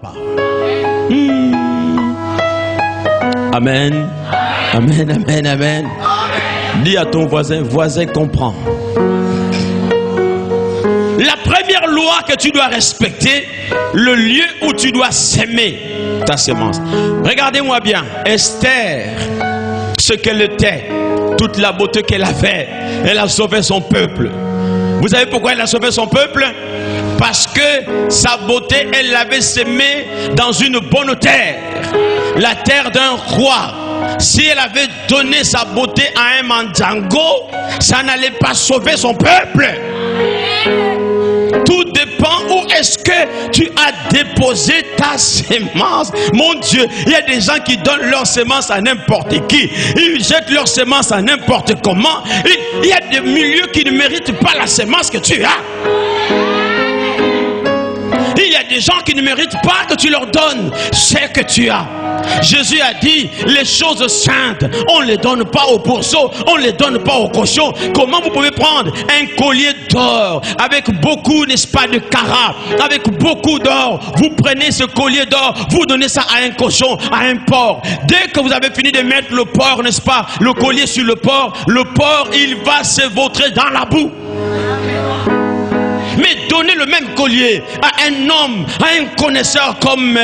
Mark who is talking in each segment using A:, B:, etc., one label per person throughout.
A: pas. Amen. Amen, amen, amen. Dis à ton voisin, voisin comprend. La première loi que tu dois respecter, le lieu où tu dois s'aimer ta semence. Regardez-moi bien, Esther, ce qu'elle était, toute la beauté qu'elle avait, elle a sauvé son peuple. Vous savez pourquoi elle a sauvé son peuple? Parce que sa beauté, elle l'avait semée dans une bonne terre, la terre d'un roi. Si elle avait donné sa beauté à un mandango, ça n'allait pas sauver son peuple. Tout dépend où est-ce que tu as déposé ta semence. Mon Dieu, il y a des gens qui donnent leur semence à n'importe qui. Ils jettent leur semence à n'importe comment. Il y a des milieux qui ne méritent pas la semence que tu as. Il y a des gens qui ne méritent pas que tu leur donnes ce que tu as. Jésus a dit, les choses saintes, on ne les donne pas aux pourceaux, on ne les donne pas aux cochons. Comment vous pouvez prendre un collier d'or avec beaucoup, n'est-ce pas, de carats, avec beaucoup d'or, vous prenez ce collier d'or, vous donnez ça à un cochon, à un porc. Dès que vous avez fini de mettre le porc, n'est-ce pas, le collier sur le porc, il va se vautrer dans la boue. Mais donnez le même collier à un homme, à un connaisseur comme...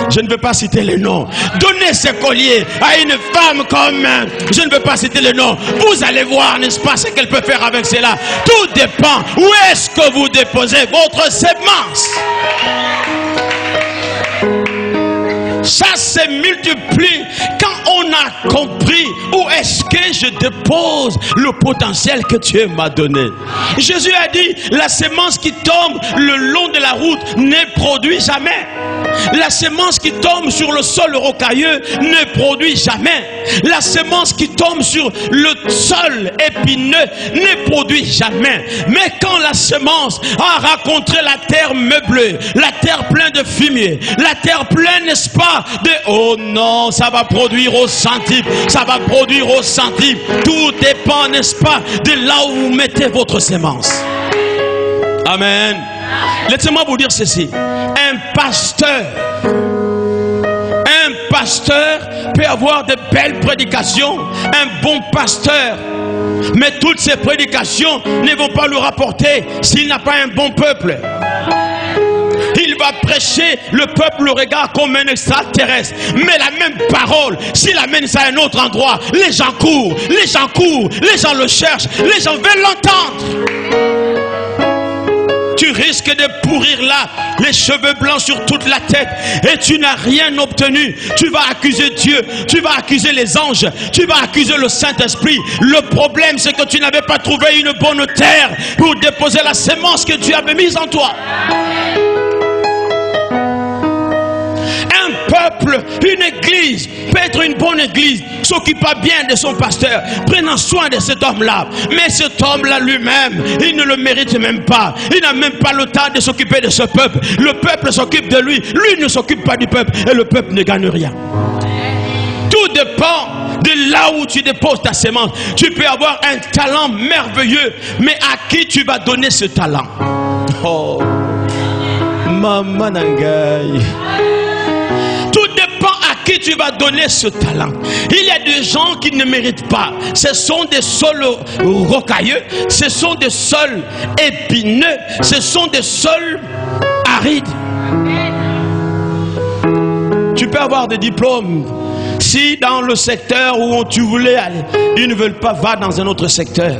A: je ne veux pas citer les noms. Donnez ce collier à une femme comme... je ne veux pas citer les noms. Vous allez voir, n'est-ce pas, ce qu'elle peut faire avec cela. Tout dépend où est-ce que vous déposez votre semence. Ça se multiplie quand on a compris où est-ce que je dépose le potentiel que Dieu m'a donné. Jésus a dit, la semence qui tombe le long de la route ne produit jamais. La semence qui tombe sur le sol rocailleux ne produit jamais. La semence qui tombe sur le sol épineux ne produit jamais. Mais quand la semence a rencontré la terre meublée, la terre pleine de fumier, la terre pleine, n'est-ce pas, de oh non, ça va produire au centime, ça va produire au centime. Tout dépend, n'est-ce pas, de là où vous mettez votre semence. Amen. Laissez-moi vous dire ceci. Un pasteur peut avoir de belles prédications, un bon pasteur, mais toutes ces prédications ne vont pas lui rapporter s'il n'a pas un bon peuple. Il va prêcher, le peuple le regarde comme un extraterrestre. Mais la même parole, s'il amène ça à un autre endroit, les gens courent, les gens le cherchent, les gens veulent l'entendre. Tu risques de pourrir là, les cheveux blancs sur toute la tête, et tu n'as rien obtenu. Tu vas accuser Dieu, tu vas accuser les anges, tu vas accuser le Saint-Esprit. Le problème, c'est que tu n'avais pas trouvé une bonne terre pour déposer la semence que Dieu avait mise en toi. Peuple, une église peut être une bonne église, s'occupant bien de son pasteur, prenant soin de cet homme-là. Mais cet homme-là lui-même, il ne le mérite même pas. Il n'a même pas le temps de s'occuper de ce peuple. Le peuple s'occupe de lui, lui ne s'occupe pas du peuple, et le peuple ne gagne rien. Tout dépend de là où tu déposes ta semence. Tu peux avoir un talent merveilleux, mais à qui tu vas donner ce talent? Oh, Maman Nangaï. Tout dépend à qui tu vas donner ce talent. Il y a des gens qui ne méritent pas. Ce sont des sols rocailleux, ce sont des sols épineux, ce sont des sols arides. Tu peux avoir des diplômes. Si dans le secteur où tu voulais aller, ils ne veulent pas, va dans un autre secteur.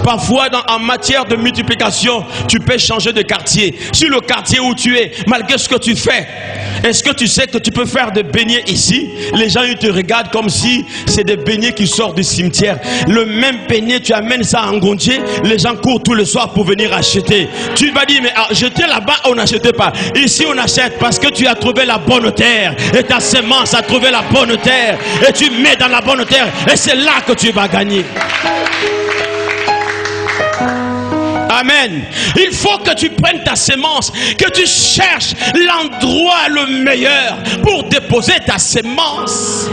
A: Parfois, en matière de multiplication, tu peux changer de quartier. Sur le quartier où tu es, malgré ce que tu fais, est-ce que tu sais que tu peux faire des beignets ici? Les gens, ils te regardent comme si c'est des beignets qui sortent du cimetière. Le même beignet, tu amènes ça en Gondier, les gens courent tous les soirs pour venir acheter. Tu vas dire, mais j'étais là-bas, on n'achetait pas. Ici, on achète parce que tu as trouvé la bonne terre. Et ta semence a trouvé la bonne terre. Et tu mets dans la bonne terre. Et c'est là que tu vas gagner. Amen. Il faut que tu prennes ta semence, que tu cherches l'endroit le meilleur pour déposer ta semence.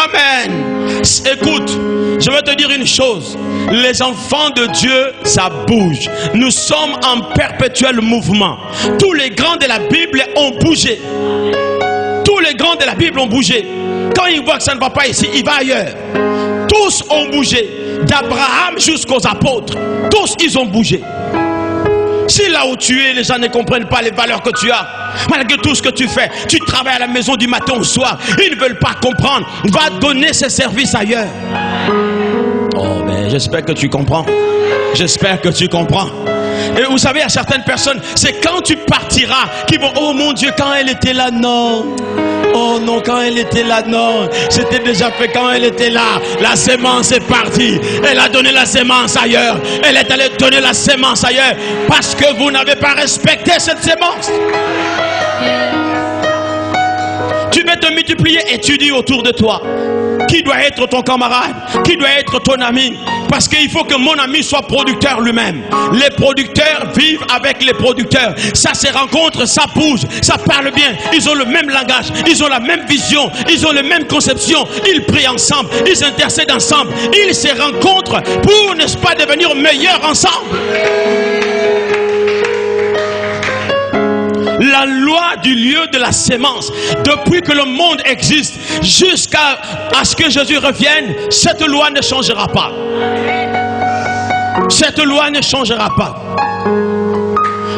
A: Amen. Écoute, je vais te dire une chose. Les enfants de Dieu, ça bouge. Nous sommes en perpétuel mouvement. Tous les grands de la Bible ont bougé. Tous les grands de la Bible ont bougé. Quand ils voient que ça ne va pas ici, ils vont ailleurs. Tous ont bougé. D'Abraham jusqu'aux apôtres. Tous, ils ont bougé. Si là où tu es, les gens ne comprennent pas les valeurs que tu as, malgré tout ce que tu fais, tu travailles à la maison du matin au soir, ils ne veulent pas comprendre. Va donner ses services ailleurs. Oh, mais j'espère que tu comprends. J'espère que tu comprends. Et vous savez, à certaines personnes, c'est quand tu partiras qu'ils vont, oh mon Dieu, quand elle était là, non. Oh non, quand elle était là, non. C'était déjà fait quand elle était là. La sémence est partie. Elle a donné la sémence ailleurs. Elle est allée donner la sémence ailleurs. Parce que vous n'avez pas respecté cette sémence. Tu vas te multiplier et tu dis autour de toi, qui doit être ton camarade, qui doit être ton ami. Parce qu'il faut que mon ami soit producteur lui-même. Les producteurs vivent avec les producteurs. Ça se rencontre, ça bouge, ça parle bien. Ils ont le même langage, ils ont la même vision, ils ont les mêmes conceptions. Ils prient ensemble, ils intercèdent ensemble. Ils se rencontrent pour, n'est-ce pas, devenir meilleurs ensemble. La loi du lieu de la sémence, depuis que le monde existe jusqu'à ce que Jésus revienne, cette loi ne changera pas. Cette loi ne changera pas.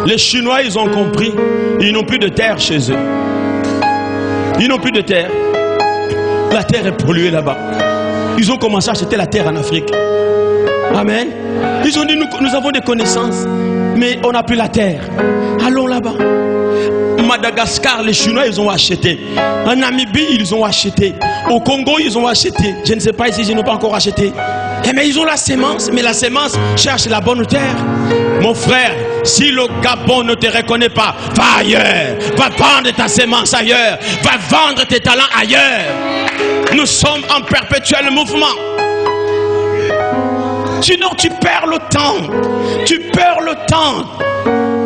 A: Les Chinois, ils ont compris, ils n'ont plus de terre chez eux. Ils n'ont plus de terre. La terre est polluée là-bas. Ils ont commencé à acheter la terre en Afrique. Amen. Ils ont dit, nous avons des connaissances, mais on n'a plus la terre. Allons là-bas. Madagascar, les Chinois, ils ont acheté. En Namibie, ils ont acheté. Au Congo, ils ont acheté. Je ne sais pas ici, ils n'ont pas encore acheté. Mais ils ont la sémence. Mais la sémence cherche la bonne terre. Mon frère, si le Gabon ne te reconnaît pas, va ailleurs. Va vendre ta sémence ailleurs. Va vendre tes talents ailleurs. Nous sommes en perpétuel mouvement. Sinon, tu perds le temps. Tu perds le temps.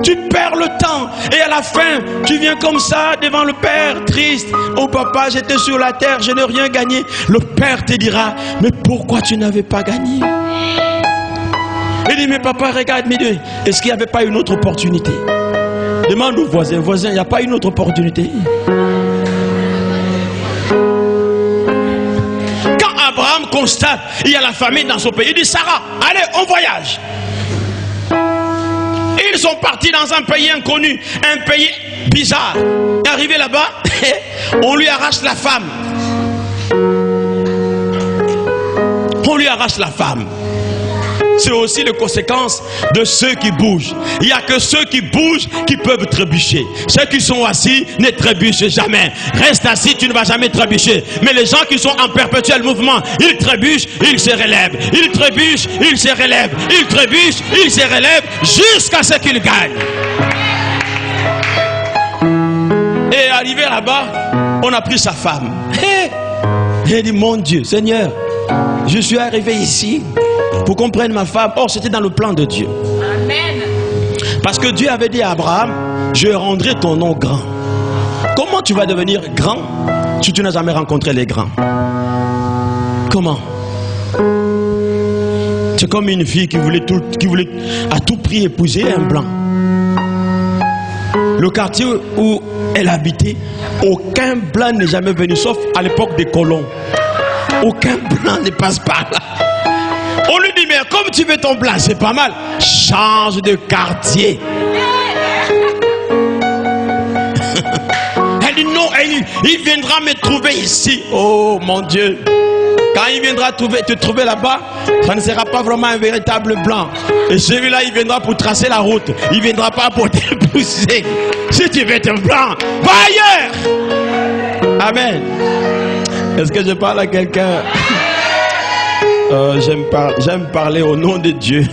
A: Tu perds le temps. Et à la fin, tu viens comme ça devant le Père, triste. Oh papa, j'étais sur la terre, je n'ai rien gagné. Le Père te dira, mais pourquoi tu n'avais pas gagné? Il dit, mais papa, regarde, est-ce qu'il n'y avait pas une autre opportunité? Demande au voisin, il n'y a pas une autre opportunité? Quand Abraham constate, il y a la famine dans son pays, il dit, Sarah, allez, on voyage. Ils sont partis dans un pays inconnu, un pays bizarre. Arrivé là-bas, on lui arrache la femme. On lui arrache la femme. C'est aussi les conséquences de ceux qui bougent. Il n'y a que ceux qui bougent qui peuvent trébucher. Ceux qui sont assis ne trébuchent jamais. Reste assis, tu ne vas jamais trébucher. Mais les gens qui sont en perpétuel mouvement, ils trébuchent, ils se relèvent. Ils trébuchent, ils se relèvent. Ils trébuchent, ils se relèvent jusqu'à ce qu'ils gagnent. Et arrivé là-bas, on a pris sa femme. Il dit, mon Dieu, Seigneur, je suis arrivé ici pour qu'on prenne ma femme. Or, c'était dans le plan de Dieu. Amen. Parce que Dieu avait dit à Abraham, je rendrai ton nom grand. Comment tu vas devenir grand si tu n'as jamais rencontré les grands? Comment? C'est comme une fille qui voulait à tout prix épouser un blanc. Le quartier où elle habitait, aucun blanc n'est jamais venu, sauf à l'époque des colons. Aucun blanc ne passe par là. On lui dit, mais comme tu veux ton blanc, c'est pas mal. Change de quartier. Elle dit non, il viendra me trouver ici. Oh mon Dieu. Quand il viendra te trouver là-bas, ça ne sera pas vraiment un véritable blanc. Et celui-là, il viendra pour tracer la route. Il ne viendra pas pour t'épouser. Si tu veux être blanc, va ailleurs. Amen. Est-ce que je parle à quelqu'un? J'aime parler au nom de Dieu.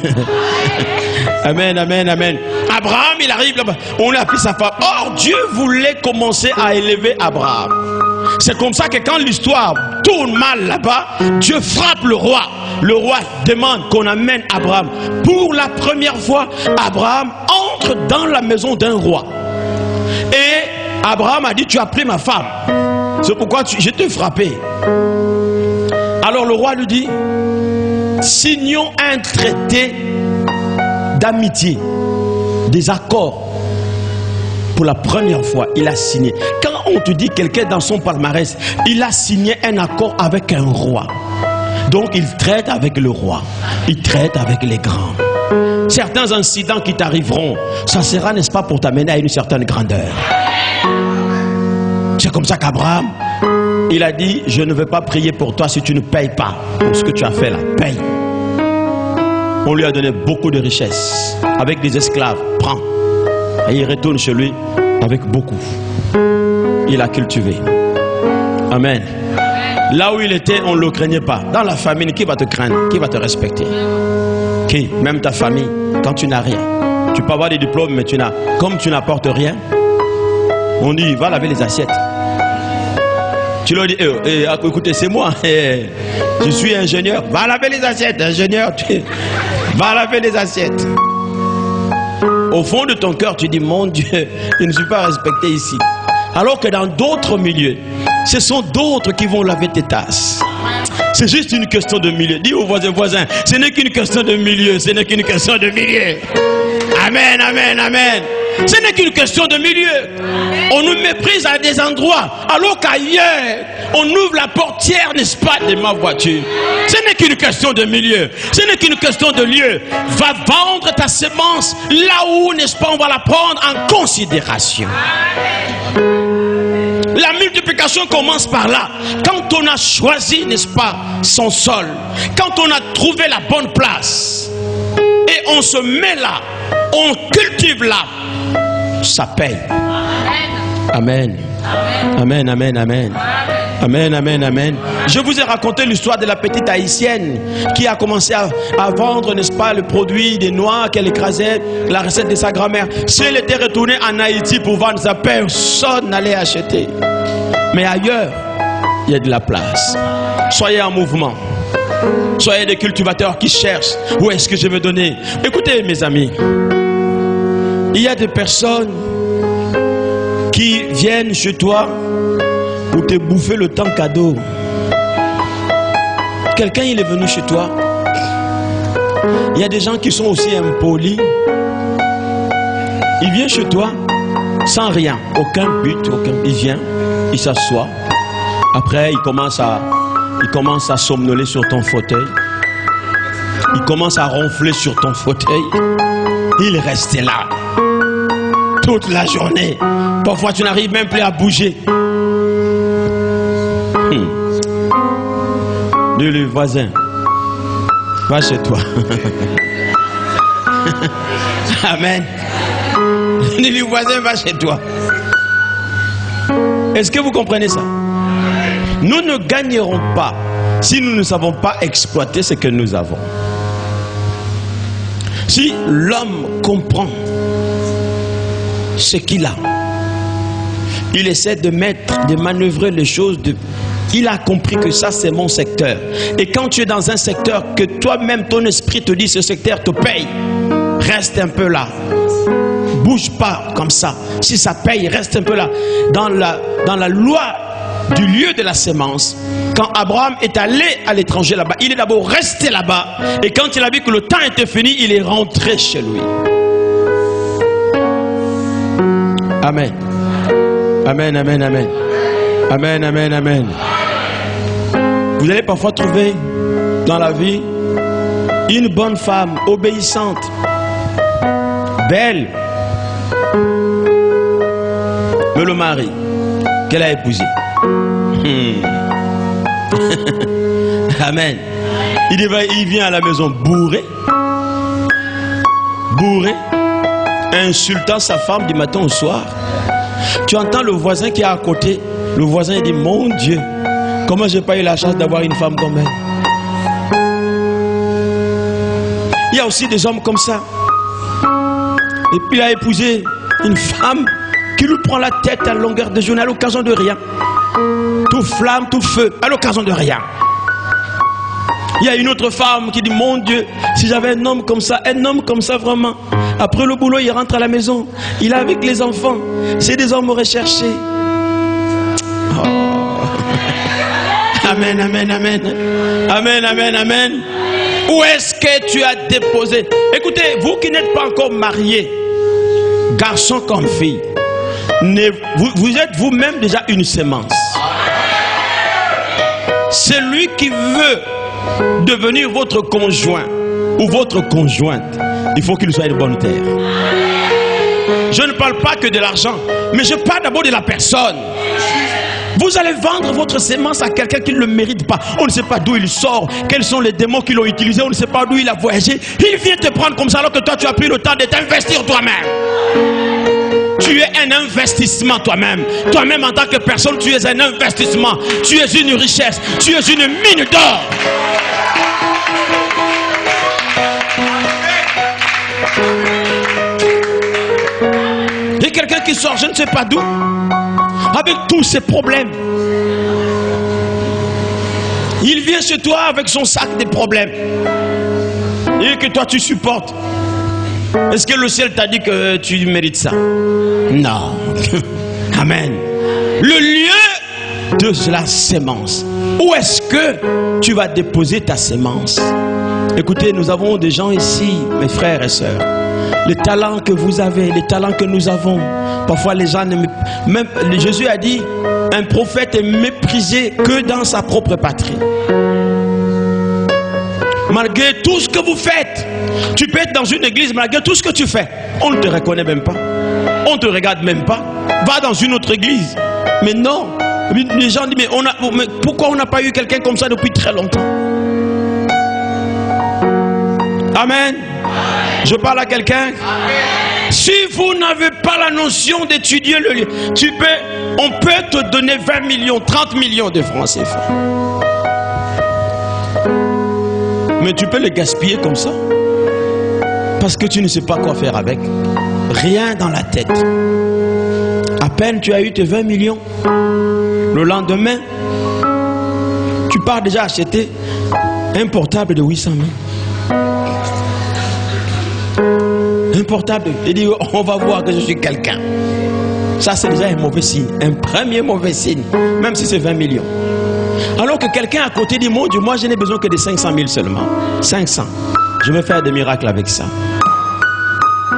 A: Amen, amen, amen. Abraham, il arrive là-bas. On lui a pris sa femme. Or, Dieu voulait commencer à élever Abraham. C'est comme ça que quand l'histoire tourne mal là-bas, Dieu frappe le roi. Le roi demande qu'on amène Abraham. Pour la première fois, Abraham entre dans la maison d'un roi. Et Abraham a dit, tu as pris ma femme. C'est pourquoi je t'ai frappé. Alors le roi lui dit, signons un traité d'amitié, des accords. Pour la première fois, il a signé. Quand on te dit quelqu'un dans son palmarès, il a signé un accord avec un roi. Donc il traite avec le roi, il traite avec les grands. Certains incidents qui t'arriveront, ça sera, n'est-ce pas, pour t'amener à une certaine grandeur. C'est comme ça qu'Abraham, il a dit, je ne vais pas prier pour toi si tu ne payes pas pour ce que tu as fait là, paye. On lui a donné beaucoup de richesses, avec des esclaves, prends. Et il retourne chez lui avec beaucoup. Il a cultivé. Amen. Là où il était, on ne le craignait pas. Dans la famine, qui va te craindre? Qui va te respecter? Qui? Même ta famille, quand tu n'as rien. Tu peux avoir des diplômes, mais comme tu n'apportes rien, on dit, va laver les assiettes. Tu leur dis, écoutez, c'est moi, je suis ingénieur. Va laver les assiettes, ingénieur. Va laver les assiettes. Au fond de ton cœur, tu dis, mon Dieu, je ne suis pas respecté ici. Alors que dans d'autres milieux, ce sont d'autres qui vont laver tes tasses. C'est juste une question de milieu. Dis aux voisins, ce n'est qu'une question de milieu, ce n'est qu'une question de milieu. Amen, amen, amen. Ce n'est qu'une question de milieu. On nous méprise à des endroits, alors qu'ailleurs, on ouvre la portière, n'est-ce pas, de ma voiture. Ce n'est qu'une question de milieu. Ce n'est qu'une question de lieu. Va vendre ta semence là où, n'est-ce pas, on va la prendre en considération. La multiplication commence par là. Quand on a choisi, n'est-ce pas, son sol, quand on a trouvé la bonne place, et on se met là, on cultive là, ça paye. Amen. Amen, amen, amen. Amen, amen, amen. Je vous ai raconté l'histoire de la petite haïtienne qui a commencé à vendre, n'est-ce pas, le produit des noix qu'elle écrasait, la recette de sa grand-mère. Si elle était retournée en Haïti pour vendre ça, personne n'allait acheter. Mais ailleurs, il y a de la place. Soyez en mouvement. Soyez des cultivateurs qui cherchent où est-ce que je vais donner. Écoutez, mes amis, il y a des personnes qui viennent chez toi pour te bouffer le temps cadeau. Quelqu'un, il est venu chez toi. Il y a des gens qui sont aussi impolis. Il vient chez toi sans rien, aucun but, aucun. Il vient, il s'assoit. Après, il commence à somnoler sur ton fauteuil. Il commence à ronfler sur ton fauteuil. Il reste là toute la journée. Parfois, tu n'arrives même plus à bouger. Dis-le, voisin, va chez toi. Amen. Dis-le, voisin, va chez toi. Est-ce que vous comprenez ça? Nous ne gagnerons pas si nous ne savons pas exploiter ce que nous avons. Si l'homme comprend ce qu'il a, il essaie de manœuvrer les choses. Il a compris que ça, c'est mon secteur. Et quand tu es dans un secteur que toi-même, ton esprit te dit, ce secteur te paye, reste un peu là. Bouge pas comme ça. Si ça paye, reste un peu là. Dans la loi du lieu de la sémence, quand Abraham est allé à l'étranger là-bas, il est d'abord resté là-bas. Et quand il a vu que le temps était fini, il est rentré chez lui. Amen. Amen, amen, amen. Amen, amen, amen. Vous allez parfois trouver dans la vie une bonne femme obéissante, belle, mais le mari qu'elle a épousé. Amen. Il vient à la maison bourré, insultant sa femme du matin au soir. Tu entends le voisin qui est à côté. Le voisin dit, mon Dieu, comment j'ai pas eu la chance d'avoir une femme comme elle. Il y a aussi des hommes comme ça. Et puis il a épousé une femme qui lui prend la tête à longueur de journée à l'occasion de rien. Tout flamme, tout feu, à l'occasion de rien. Il y a une autre femme qui dit, mon Dieu, si j'avais un homme comme ça vraiment, après le boulot, il rentre à la maison, il est avec les enfants, c'est des hommes recherchés. Oh. Amen, amen, amen. Amen, amen, amen. Où est-ce que tu as déposé? Écoutez, vous qui n'êtes pas encore mariés, garçon comme fille, vous êtes vous-même déjà une semence. Celui qui veut devenir votre conjoint ou votre conjointe, il faut qu'il soit de bonne terre. Je ne parle pas que de l'argent, mais je parle d'abord de la personne. Vous allez vendre votre sémence à quelqu'un qui ne le mérite pas. On ne sait pas d'où il sort, quels sont les démons qui l'ont utilisé, on ne sait pas d'où il a voyagé. Il vient te prendre comme ça alors que toi tu as pris le temps de t'investir toi-même. Tu es un investissement toi-même. Toi-même en tant que personne, tu es un investissement. Tu es une richesse. Tu es une mine d'or. Il y a quelqu'un qui sort, je ne sais pas d'où, avec tous ses problèmes. Il vient chez toi avec son sac de problèmes. Et que toi tu supportes. Est-ce que le ciel t'a dit que tu mérites ça? Non. Amen. Le lieu de la sémence. Où est-ce que tu vas déposer ta sémence? Écoutez, nous avons des gens ici, mes frères et sœurs. Les talents que vous avez, les talents que nous avons. Parfois les gens, même Jésus a dit, un prophète est méprisé que dans sa propre patrie. Malgré tout ce que vous faites, tu peux être dans une église, malgré tout ce que tu fais, on ne te reconnaît même pas, on ne te regarde même pas. Va dans une autre église. Mais non, les gens disent, mais pourquoi on n'a pas eu quelqu'un comme ça depuis très longtemps? Amen. Je parle à quelqu'un. Si vous n'avez pas la notion d'étudier le lieu, on peut te donner 20 millions, 30 millions de francs CFA. Mais tu peux les gaspiller comme ça. Parce que tu ne sais pas quoi faire avec. Rien dans la tête. À peine tu as eu tes 20 millions. Le lendemain, tu pars déjà acheter un portable de 800 000. Un portable. Il dit, on va voir que je suis quelqu'un. Ça, c'est déjà un mauvais signe. Un premier mauvais signe. Même si c'est 20 millions. Alors que quelqu'un à côté dit, mon Dieu, moi je n'ai besoin que de 500 000 seulement. 500. Je vais faire des miracles avec ça.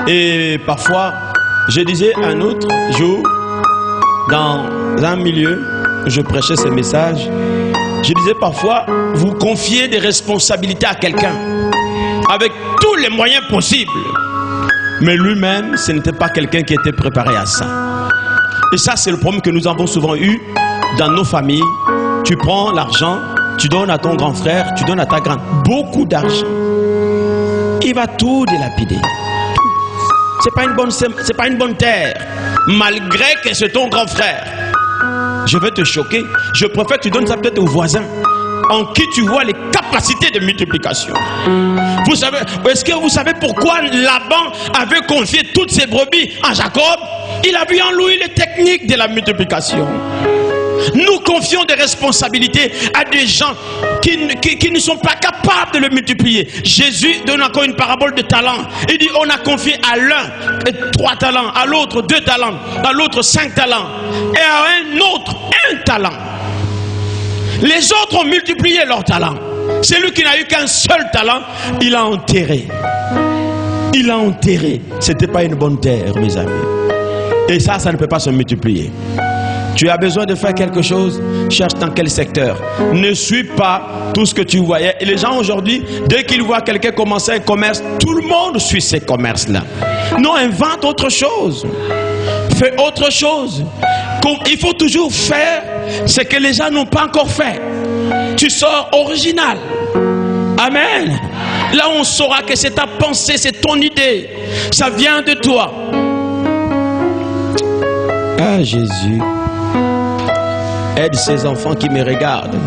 A: Et parfois, je disais un autre jour, dans un milieu, je prêchais ce message. Je disais parfois, vous confiez des responsabilités à quelqu'un, avec tous les moyens possibles. Mais lui-même, ce n'était pas quelqu'un qui était préparé à ça. Et ça, c'est le problème que nous avons souvent eu dans nos familles. Tu prends l'argent, tu donnes à ton grand frère, tu donnes à ta grande, beaucoup d'argent. Il va tout dilapider. C'est pas une bonne terre. Malgré que c'est ton grand frère. Je vais te choquer. Je préfère que tu donnes ça peut-être aux voisins, en qui tu vois les capacités de multiplication. Vous savez, est-ce que vous savez pourquoi Laban avait confié toutes ses brebis à Jacob? Il a vu en lui les techniques de la multiplication. Nous confions des responsabilités à des gens qui ne sont pas capables de le multiplier. Jésus donne encore une parabole de talents. Il dit, on a confié à l'un 3 talents, à l'autre 2 talents, à l'autre 5 talents, et à un autre 1 talent. Les autres ont multiplié leurs talents. Celui qui n'a eu qu'un seul talent, il a enterré. Il a enterré. C'était pas une bonne terre, mes amis. Et ça ne peut pas se multiplier. Tu as besoin de faire quelque chose, cherche dans quel secteur. Ne suis pas tout ce que tu voyais. Et les gens aujourd'hui, dès qu'ils voient quelqu'un commencer un commerce, tout le monde suit ces commerces-là. Non, invente autre chose. Fais autre chose. Il faut toujours faire ce que les gens n'ont pas encore fait. Tu sors original. Amen. Là, on saura que c'est ta pensée, c'est ton idée. Ça vient de toi. Ah, Jésus. Aide ces enfants qui me regardent.